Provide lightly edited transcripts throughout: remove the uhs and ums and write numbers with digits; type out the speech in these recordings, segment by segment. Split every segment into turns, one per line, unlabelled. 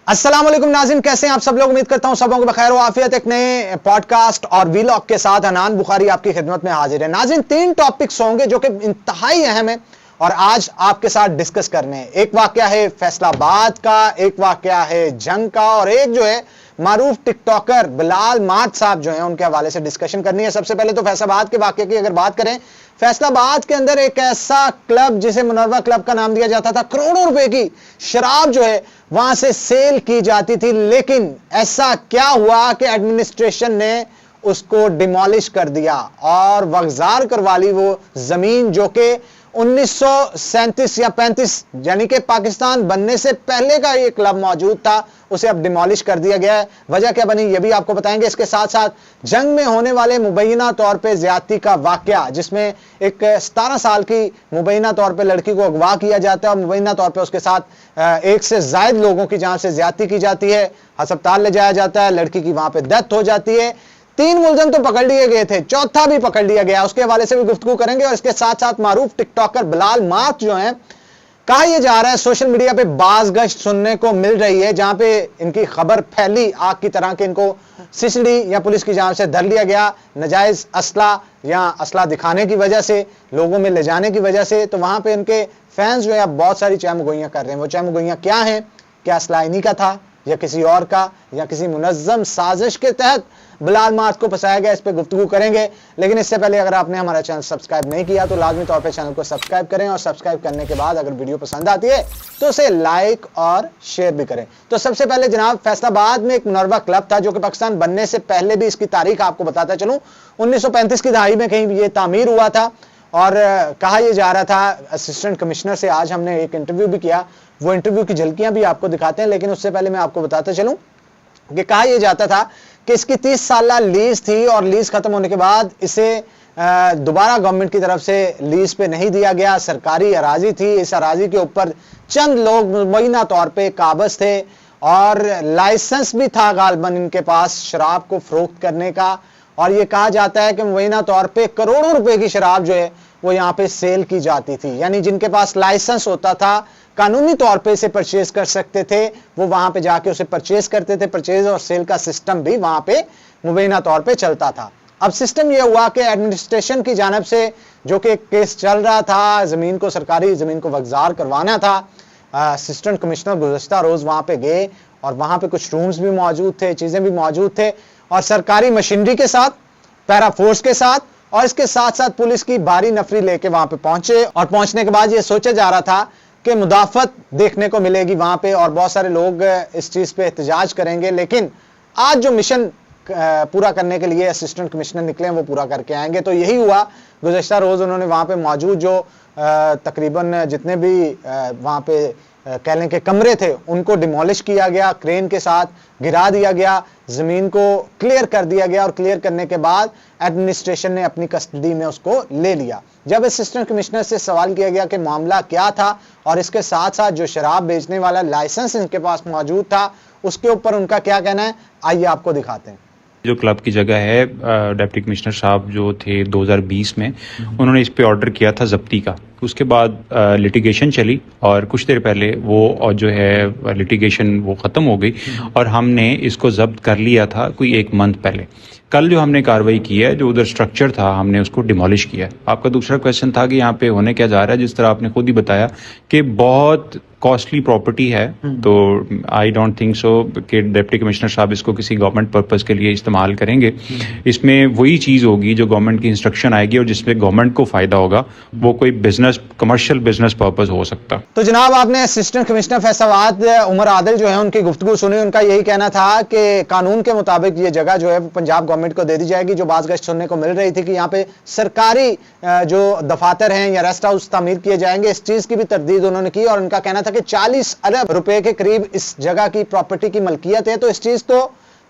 السلام علیکم ناظرین، کیسے ہیں آپ سب لوگ؟ امید کرتا ہوں سب کو بخیر و عافیت۔ ایک نئے پوڈ کاسٹ اور ویلاگ کے ساتھ حنان بخاری آپ کی خدمت میں حاضر ہے۔ ناظرین، 3 ٹاپکس ہوں گے جو کہ انتہائی اہم ہیں اور آج آپ کے ساتھ ڈسکس کرنے ہیں۔ ایک واقعہ ہے فیصل آباد کا، ایک واقعہ ہے جنگ کا، اور ایک جو ہے معروف ٹک ٹاکر بلال مارٹ صاحب جو ہیں ان کے حوالے سے ڈسکشن کرنی ہے۔ سب سے پہلے تو فیصل آباد کے واقعے کی اگر بات کریں، فیصل آباد کے اندر ایک ایسا کلب جسے منورہ کلب کا نام دیا جاتا تھا، کروڑوں روپے کی شراب جو ہے وہاں سے سیل کی جاتی تھی، لیکن ایسا کیا ہوا کہ ایڈمنسٹریشن نے اس کو ڈیمالش کر دیا اور وغزار کروا لی وہ زمین جو کہ 1937 یا 35 یعنی کہ پاکستان بننے سے پہلے کا یہ کلب موجود تھا، اسے اب ڈیمالش کر دیا گیا ہے۔ وجہ کیا بنی یہ بھی آپ کو بتائیں گے۔ اس کے ساتھ ساتھ جنگ میں ہونے والے مبینہ طور پہ زیادتی کا واقعہ، جس میں ایک 17 سال کی مبینہ طور پہ لڑکی کو اغوا کیا جاتا ہے اور مبینہ طور پہ اس کے ساتھ ایک سے زائد لوگوں کی جان سے زیادتی کی جاتی ہے، ہسپتال لے جایا جاتا ہے، لڑکی کی وہاں پہ ڈیتھ ہو جاتی ہے۔ 3 ملزم تو پکڑ لیے گئے تھے، چوتھا بھی پکڑ لیا گیا، اس کے حوالے سے بھی گفتگو کریں گے۔ اور اس کے ساتھ ساتھ معروف ٹک ٹاکر بلال مارٹ جو ہیں، کہا یہ جا رہا ہے سوشل میڈیا پہ باز گشت سننے کو مل رہی ہے جہاں پہ ان کی خبر پھیلی آگ کی طرح کہ ان کو CCD یا پولیس کی جانب سے دھر لیا گیا ناجائز اسلحہ یا اسلحہ دکھانے کی وجہ سے، لوگوں میں لے جانے کی وجہ سے۔ تو وہاں پہ ان کے فینس جو ہے بہت ساری چہمگوئیاں کر رہے ہیں۔ وہ چہمگوئیاں کیا ہیں؟ کیا اسلحہ انہی کا تھا یا کسی اور کا یا کسی منظم سازش کے تحت بلال مارٹ کو پھنسایا گیا؟ اس پہ گفتگو کریں گے، لیکن اس سے پہلے اگر آپ نے ہمارا چینل سبسکرائب نہیں کیا تو لازمی طور پہ چینل کو سبسکرائب کریں، اور سبسکرائب کرنے کے بعد اگر ویڈیو پسند آتی ہے تو اسے لائک اور شیئر بھی کریں۔ تو سب سے پہلے جناب، فیصل آباد میں ایک منورہ کلب تھا جو کہ پاکستان بننے سے پہلے بھی، اس کی تاریخ آپ کو بتاتا چلوں، 1935 کی دہائی میں کہیں یہ تعمیر ہوا تھا، اور کہا یہ جا رہا تھا اسسٹنٹ کمشنر سے آج ہم نے ایک انٹرویو بھی کیا، وہ انٹرویو کی جھلکیاں بھی آپ کو دکھاتے ہیں، لیکن اس سے پہلے میں آپ کو بتاتا چلوں کہ کہا یہ جاتا تھا کہ اس کی 30 سالہ لیز تھی، اور لیز ختم ہونے کے بعد اسے دوبارہ گورنمنٹ کی طرف سے لیز پہ نہیں دیا گیا، سرکاری اراضی تھی۔ اس اراضی کے اوپر چند لوگ مبینہ طور پہ قابض تھے اور لائسنس بھی تھا غالباً ان کے پاس شراب کو فروخت کرنے کا، اور یہ کہا جاتا ہے کہ مبینہ طور پہ کروڑوں روپے کی شراب جو ہے وہ یہاں پہ سیل کی جاتی تھی، یعنی جن کے پاس لائسنس ہوتا تھا، قانونی طور پہ اسے پرچیز کر سکتے تھے، وہ وہاں پہ جا کے اسے پرچیز کرتے تھے۔ پرچیز اور سیل کا سسٹم بھی وہاں پہ مبینہ طور پہ چلتا تھا۔ اب سسٹم یہ ہوا کہ ایڈمنسٹریشن کی جانب سے جو کہ ایک کیس چل رہا تھا، زمین کو، سرکاری زمین کو وغزار کروانا تھا، اسسٹنٹ کمشنر گزشتہ روز وہاں پہ گئے اور وہاں پہ کچھ رومز بھی موجود تھے، چیزیں بھی موجود تھے، اور سرکاری مشینری کے ساتھ، پیرا فورس کے ساتھ، اور اس کے ساتھ ساتھ پولیس کی بھاری نفری لے کے وہاں پہ پہنچے، اور پہنچنے کے بعد یہ سوچا جا رہا تھا کہ مدافعت دیکھنے کو ملے گی وہاں پہ اور بہت سارے لوگ اس چیز پہ احتجاج کریں گے، لیکن آج جو مشن پورا کرنے کے لیے اسسٹنٹ کمشنر نکلے ہیں وہ پورا کر کے آئیں گے۔ تو یہی ہوا، گزشتہ روز انہوں نے وہاں پہ موجود جو تقریباً جتنے بھی وہاں پہ کہہ لیں کہ کمرے تھے ان کو ڈیمولش کیا گیا، کرین کے ساتھ گرا دیا گیا، زمین کو کلیئر کر دیا گیا، اور کلیئر کرنے کے بعد ایڈمنسٹریشن نے اپنی کسٹڈی میں اس کو لے لیا۔ جب اسسٹنٹ کمشنر سے سوال کیا گیا کہ معاملہ کیا تھا، اور اس کے ساتھ ساتھ جو شراب بیچنے والا لائسنس ان کے پاس موجود تھا اس کے اوپر ان کا کیا کہنا ہے، آئیے آپ کو دکھاتے ہیں۔
جو کلب کی جگہ ہے، ڈپٹی کمشنر صاحب جو تھے 2020 میں، انہوں نے اس پہ آرڈر کیا تھا ضبطی کا۔ اس کے بعد لٹیگیشن چلی اور کچھ دیر پہلے وہ جو ہے لٹیگیشن وہ ختم ہو گئی اور ہم نے اس کو ضبط کر لیا تھا کوئی 1 منتھ پہلے۔ کل جو ہم نے کارروائی کی ہے، جو ادھر سٹرکچر تھا ہم نے اس کو ڈیمالش کیا ہے۔ آپ کا دوسرا کویشچن تھا کہ یہاں پہ ہونے کیا جا رہا ہے، جس طرح آپ نے خود ہی بتایا کہ بہت کاسٹلی پراپرٹی ہے، تو آئی ڈونٹ تھنک سو کہ ڈپٹی کمشنر صاحب اس کو کسی گورنمنٹ پرپز کے لیے استعمال کریں گے۔ اس میں وہی چیز ہوگی جو گورنمنٹ کی انسٹرکشن آئے گی اور جس میں گورنمنٹ کو فائدہ ہوگا، وہ کوئی بزنس، کمرشل بزنس پرپز ہو سکتا۔
تو جناب، آپ نے اسسٹنٹ کمشنر فیصل آباد عمر عادل جو ہے ان کی گفتگو سنی، ان کا یہی کہنا تھا کہ قانون کے مطابق یہ جگہ جو ہے پنجاب گورنمنٹ کو دے دی جائے گی۔ جو باز گشت سننے کو مل رہی تھی کہ یہاں پہ سرکاری جو دفاتر ہیں یا ریسٹ ہاؤس تعمیر کیے جائیں گے، اس چیز کی بھی تردید انہوں نے کی، اور ان کا کہنا تھا کہ 40 ارب روپے کے قریب اس جگہ کی پراپرٹی کی ملکیت ہے، تو اس چیز کو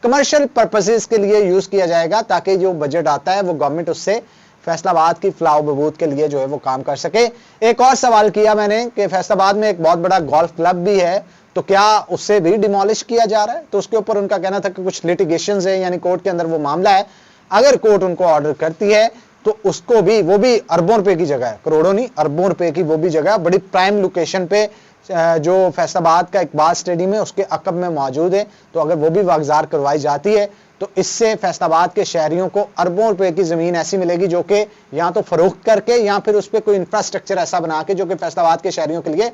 کمرشل پرپسز کے لیے یوز کیا جائے گا تاکہ جو بجٹ آتا ہے وہ گورنمنٹ اس سے فیصل آباد کی فلاح و بہبود کے لیے جو ہے وہ کام کر سکے۔ ایک اور سوال کیا میں نے کہ فیصل آباد میں ایک بہت بڑا گولف کلب بھی ہے، تو کیا اس سے بھی ڈیمالش کیا جا رہا ہے؟ تو اس کے اوپر ان کا کہنا تھا کہ کچھ لیٹیگیشنز ہیں، یعنی کورٹ کے اندر وہ معاملہ ہے، اگر کورٹ ان کو آرڈر کرتی ہے تو اس کو بھی، وہ بھی اربوں روپے کی جگہ ہے، کروڑوں نہیں اربوں روپے کی وہ بھی جگہ، بڑی پرائم لوکیشن پہ جو فیصل آباد کا اقبال اسٹیڈیم ہے اس کے عقب میں موجود ہے، تو اگر وہ بھی واگزار کروائی جاتی ہے تو اس سے فیصل آباد کے شہریوں کو اربوں روپے کی زمین ایسی ملے گی جو کہ یا تو فروخت کر کے یا پھر اس پہ کوئی انفراسٹرکچر ایسا بنا کے جو کہ فیصل آباد کے شہریوں کے لیے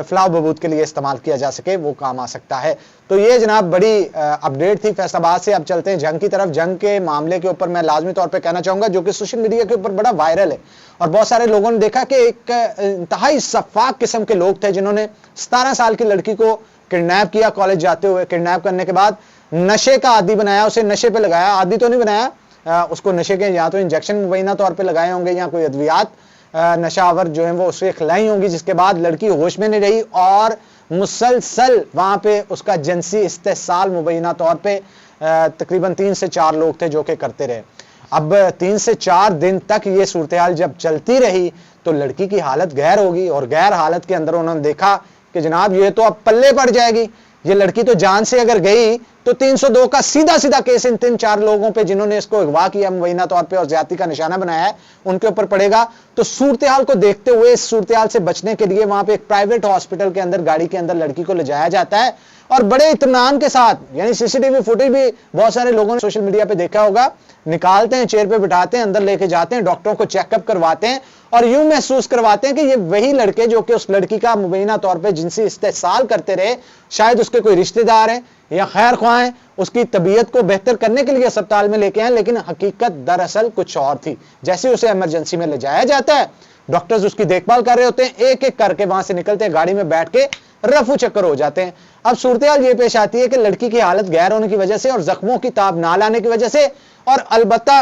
فلاح و بہبود کے لیے استعمال کیا جا سکے، وہ کام آ سکتا ہے۔ تو یہ جناب بڑی اپڈیٹ تھی فیصل آباد سے۔ اب چلتے ہیں جنگ کی طرف۔ جنگ کے معاملے کے اوپر میں لازمی طور پہ کہنا چاہوں گا جو کہ سوشل میڈیا کے اوپر بڑا وائرل ہے، اور بہت سارے لوگوں نے دیکھا کہ ایک انتہائی شفاف قسم کے لوگ تھے جنہوں نے 17 سال کی لڑکی کو کڈنیپ کیا، کالج جاتے ہوئے کڈنیپ کرنے کے بعد نشے کا عادی بنایا، اسے نشے پہ لگایا، عادی تو نہیں بنایا، اس کو نشے کے یا تو انجیکشن مبینہ طور پہ لگائے ہوں گے یا کوئی ادویات نشہ آور جو ہیں وہ اسے کھلائی ہوں گی، جس کے بعد لڑکی ہوش میں نہیں رہی اور مسلسل وہاں پہ اس کا جنسی استحصال مبینہ طور پہ تقریباً 3 سے 4 لوگ تھے جو کہ کرتے رہے۔ اب 3 سے 4 دن تک یہ صورتحال جب چلتی رہی تو لڑکی کی حالت غیر ہوگی، اور غیر حالت کے اندر انہوں نے دیکھا کہ جناب یہ تو اب پلے پڑ جائے گی، یہ لڑکی تو جان سے اگر گئی تو 302 کا سیدھا کیس ان 3-4 لوگوں پہ جنہوں نے اس کو اغوا کیا مبینہ طور پہ اور زیادتی کا نشانہ بنایا ہے ان کے اوپر پڑے گا۔ تو صورتحال کو دیکھتے ہوئے اس صورتحال سے بچنے کے لیے وہاں پہ ایک پرائیویٹ ہاسپٹل کے اندر گاڑی کے اندر لڑکی کو لے جایا جاتا ہے، اور بڑے اطمینان کے ساتھ، یعنی سی سی ٹی وی فوٹیج بھی بہت سارے لوگوں نے سوشل میڈیا پہ دیکھا ہوگا، نکالتے ہیں، چیئر پہ بٹھاتے ہیں، اندر لے کے جاتے ہیں، ڈاکٹروں کو چیک اپ کرواتے ہیں اور یوں محسوس کرواتے ہیں کہ یہ وہی لڑکے جو کہ اس لڑکی کا مبینہ طور پہ جنسی استحصال کرتے رہے، شاید اس کے کوئی رشتہ دار ہیں یا خیر خواہ ہیں، اس کی طبیعت کو بہتر کرنے کے لیے اسپتال میں لے کے آئے، لیکن حقیقت دراصل کچھ اور تھی۔ جیسے اسے ایمرجنسی میں لے جایا جاتا ہے، ڈاکٹرز اس کی دیکھ بھال کر رہے ہوتے ہیں، ایک ایک کر کے وہاں سے نکلتے ہیں، گاڑی میں بیٹھ کے رفو چکر ہو جاتے ہیں۔ اب صورتحال یہ پیش آتی ہے کہ لڑکی کی حالت غیر ہونے کی وجہ سے اور زخموں کی تاب نہ لانے کی وجہ سے، اور البتہ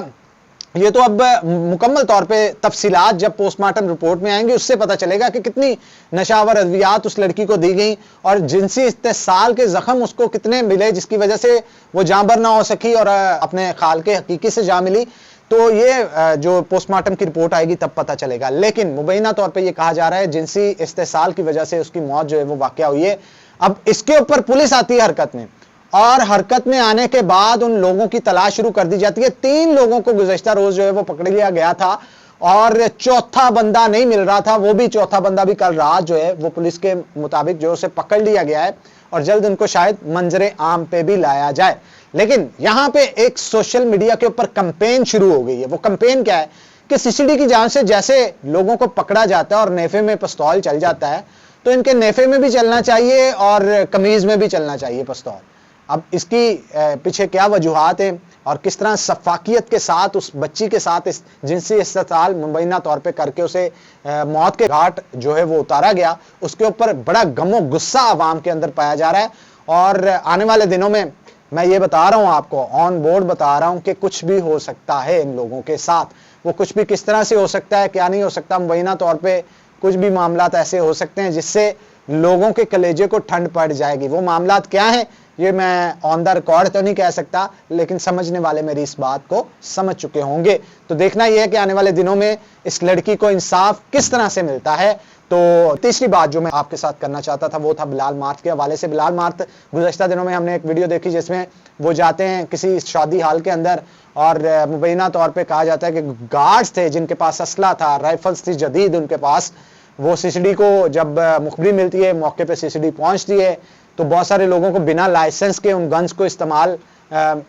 یہ تو اب مکمل طور پہ تفصیلات جب پوسٹ مارٹم رپورٹ میں آئیں گے اس سے پتہ چلے گا کہ کتنی نشاور ادویات اس لڑکی کو دی گئیں اور جنسی استحصال کے زخم اس کو کتنے ملے جس کی وجہ سے وہ جاں بر نہ ہو سکی اور اپنے خال کے حقیقی سے جاں ملی۔ تو یہ جو پوسٹ مارٹم کی رپورٹ آئے گی تب پتہ چلے گا، لیکن مبینہ طور پہ یہ کہا جا رہا ہے جنسی استحصال کی وجہ سے اس کی موت جو ہے وہ واقعہ ہوئی ہے۔ اب اس کے اوپر پولیس آتی ہے حرکت میں، اور حرکت میں آنے کے بعد ان لوگوں کی تلاش شروع کر دی جاتی ہے۔ 3 لوگوں کو گزشتہ روز جو ہے وہ پکڑ لیا گیا تھا اور چوتھا بندہ نہیں مل رہا تھا، وہ بھی چوتھا بندہ بھی کل رات جو ہے وہ پولیس کے مطابق جو اسے پکڑ لیا گیا ہے اور جلد ان کو شاید منظر عام پہ بھی لایا جائے۔ لیکن یہاں پہ ایک سوشل میڈیا کے اوپر کمپین شروع ہو گئی ہے۔ وہ کمپین کیا ہے کہ سی سی ڈی کی جانب سے جیسے لوگوں کو پکڑا جاتا ہے اور نیفے میں پستول چل جاتا ہے تو ان کے نیفے میں بھی چلنا چاہیے اور قمیض میں بھی چلنا چاہیے پستول۔ اب اس کی پیچھے کیا وجوہات ہیں اور کس طرح شفافیت کے ساتھ اس بچی کے ساتھ اس جنسی استحصال مبینہ طور پہ کر کے اسے موت کے گھاٹ جو ہے وہ اتارا گیا، اس کے اوپر بڑا غم و غصہ عوام کے اندر پایا جا رہا ہے۔ اور آنے والے دنوں میں میں یہ بتا رہا ہوں آپ کو، آن بورڈ بتا رہا ہوں کہ کچھ بھی ہو سکتا ہے ان لوگوں کے ساتھ۔ وہ کچھ بھی کس طرح سے ہو سکتا ہے، کیا نہیں ہو سکتا، مبینہ طور پہ کچھ بھی معاملات ایسے ہو سکتے ہیں جس سے لوگوں کے کلیجے کو ٹھنڈ پڑ جائے گی۔ وہ معاملات کیا ہیں یہ میں آن دا ریکارڈ تو نہیں کہہ سکتا، لیکن سمجھنے والے میری اس بات کو سمجھ چکے ہوں گے۔ تو دیکھنا یہ ہے کہ آنے والے دنوں میں اس لڑکی کو انصاف کس طرح سے ملتا ہے۔ تو تیسری بات جو میں آپ کے ساتھ کرنا چاہتا تھا وہ تھا بلال مارت کے حوالے سے۔ بلال مارت گزشتہ دنوں میں ہم نے ایک ویڈیو دیکھی جس میں وہ جاتے ہیں کسی شادی ہال کے اندر اور مبینہ طور پہ کہا جاتا ہے کہ گارڈز تھے جن کے پاس اسلحہ تھا، رائفلز تھی جدید ان کے پاس۔ وہ سی سی ڈی کو جب مخبری ملتی ہے، موقع پہ سی سی ڈی پہنچتی ہے تو بہت سارے لوگوں کو بنا لائسنس کے ان گنز کو استعمال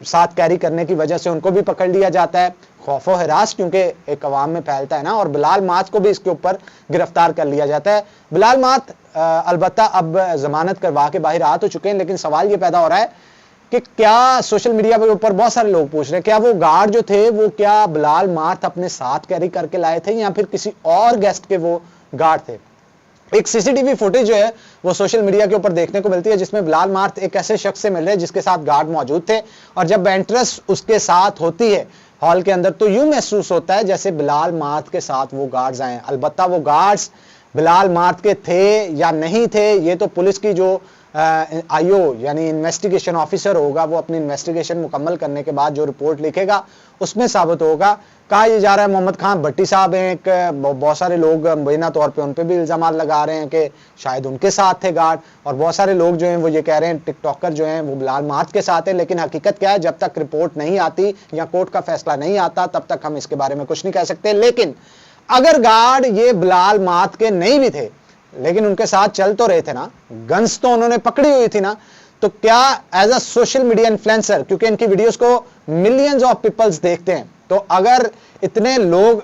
ساتھ کیری کرنے کی وجہ سے ان کو بھی پکڑ لیا جاتا ہے، خوف و ہراس کیونکہ ایک عوام میں پھیلتا ہے نا، اور بلال مارت کو بھی اس کے اوپر گرفتار کر لیا جاتا ہے۔ بلال مارت البتہ اب ضمانت کروا کے باہر آ تو چکے ہیں، لیکن سوال یہ پیدا ہو رہا ہے کہ کیا سوشل میڈیا کے اوپر بہت سارے لوگ پوچھ رہے ہیں کیا وہ گارڈ جو تھے وہ کیا بلال مارت اپنے ساتھ کیری کر کے لائے تھے یا پھر کسی اور گیسٹ کے وہ گارڈ تھے۔ ایک سی سی ٹی وی فوٹیج جو ہے وہ سوشل میڈیا کے اوپر دیکھنے کو ملتی ہے جس میں بلال مارت ایک ایسے شخص سے مل رہے جس کے ساتھ گارڈ موجود تھے، اور جب انٹرس اس کے ساتھ ہوتی ہے ہال کے اندر تو یوں محسوس ہوتا ہے جیسے بلال مارت کے ساتھ وہ گارڈز آئے ہیں۔ البتہ وہ گارڈز بلال مارت کے تھے یا نہیں تھے یہ تو پولیس کی جو آئی او یعنی انویسٹیگیشن آفیسر ہوگا وہ اپنی انویسٹیگیشن مکمل کرنے کے بعد جو رپورٹ لکھے گا اس میں ثابت ہوگا۔ کہا یہ جا رہا ہے محمد خان بھٹی صاحب ہیں، ایک بہت سارے لوگ مبینہ طور پہ ان پہ بھی الزامات لگا رہے ہیں کہ شاید ان کے ساتھ تھے گارڈ، اور بہت سارے لوگ جو ہیں وہ یہ کہہ رہے ہیں ٹک ٹاکر جو ہیں وہ بلال مارت کے ساتھ ہیں، لیکن حقیقت کیا ہے جب تک رپورٹ نہیں آتی یا کورٹ کا فیصلہ نہیں آتا تب تک ہم اس کے بارے میں کچھ نہیں کہہ سکتے۔ لیکن اگر گارڈ یہ بلال مارت کے نہیں بھی تھے لیکن ان کے ساتھ چل تو رہے تھے نا, گنز تو انہوں نے پکڑی ہوئی تھی نا. تو کیا as a social media influencer, کیونکہ ان کی ویڈیوز کو ملینز آف پیپلز دیکھتے ہیں, تو اگر اتنے لوگ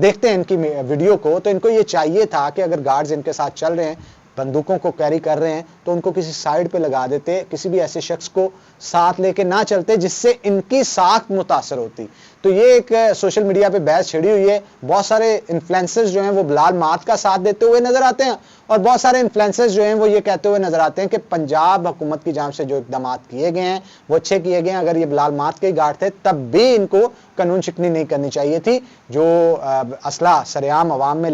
دیکھتے ہیں ان کی ویڈیو کو, تو ان کو یہ چاہیے تھا کہ اگر گارڈز ان کے ساتھ چل رہے ہیں, بندوقوں کو کیری کر رہے ہیں, تو ان کو کسی سائڈ پہ لگا دیتے, کسی بھی ایسے شخص کو ساتھ لے کے نہ چلتے جس سے ان کی ساکھ متاثر ہوتی. تو یہ ایک سوشل میڈیا پہ بحث چھڑی ہوئی ہے. بہت سارے انفلوئنسرز جو ہیں وہ بلال مارت کا ساتھ دیتے ہوئے نظر آتے ہیں, اور بہت سارے انفلوئنسرز جو ہیں وہ یہ کہتے ہوئے نظر آتے ہیں کہ پنجاب حکومت کی جانب سے جو اقدامات کیے گئے ہیں وہ اچھے کیے گئے ہیں. اگر یہ بلال مارت کے گارڈ تھے تب بھی ان کو قانون شکنی نہیں کرنی چاہیے تھی. جو اسلحہ سرعام عوام میں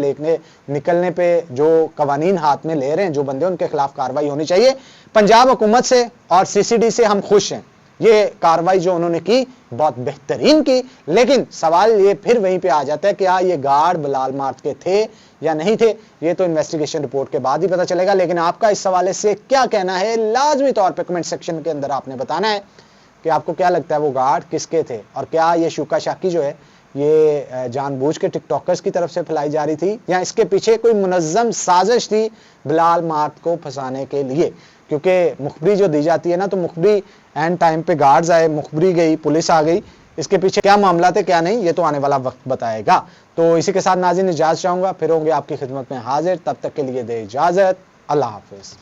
نکلنے پہ جو قوانین ہاتھ میں لے رہے ہیں جو بندے, ان کے خلاف کارروائی ہونی چاہیے. پنجاب حکومت سے اور سی سی ڈی سے ہم خوش ہیں, یہ کارروائی جو انہوں نے کی بہت بہترین کی. لیکن سوال یہ پھر وہیں پہ آ جاتا ہے کہ یہ گارڈ بلال مارت کے تھے یا نہیں تھے, یہ تو انویسٹیگیشن رپورٹ کے بعد ہی پتہ چلے گا. لیکن آپ کا اس حوالے سے کیا کہنا ہے, لازمی طور پہ کمنٹ سیکشن کے اندر آپ نے بتانا ہے کہ آپ کو کیا لگتا ہے وہ گارڈ کس کے تھے, اور کیا یہ شوکا شاکی جو ہے یہ جان بوجھ کے ٹک ٹاکرز کی طرف سے پھیلائی جا رہی تھی, یا اس کے پیچھے کوئی منظم سازش تھی بلال مارت کو پھنسانے کے لیے. کیونکہ مخبری جو دی جاتی ہے نا, تو مخبری اینڈ ٹائم پہ گارڈز آئے, مخبری گئی, پولیس آ گئی, اس کے پیچھے کیا معاملات ہے کیا نہیں یہ تو آنے والا وقت بتائے گا. تو اسی کے ساتھ ناظرین اجازت چاہوں گا, پھر ہوں گے آپ کی خدمت میں حاضر, تب تک کے لیے دے اجازت, اللہ حافظ.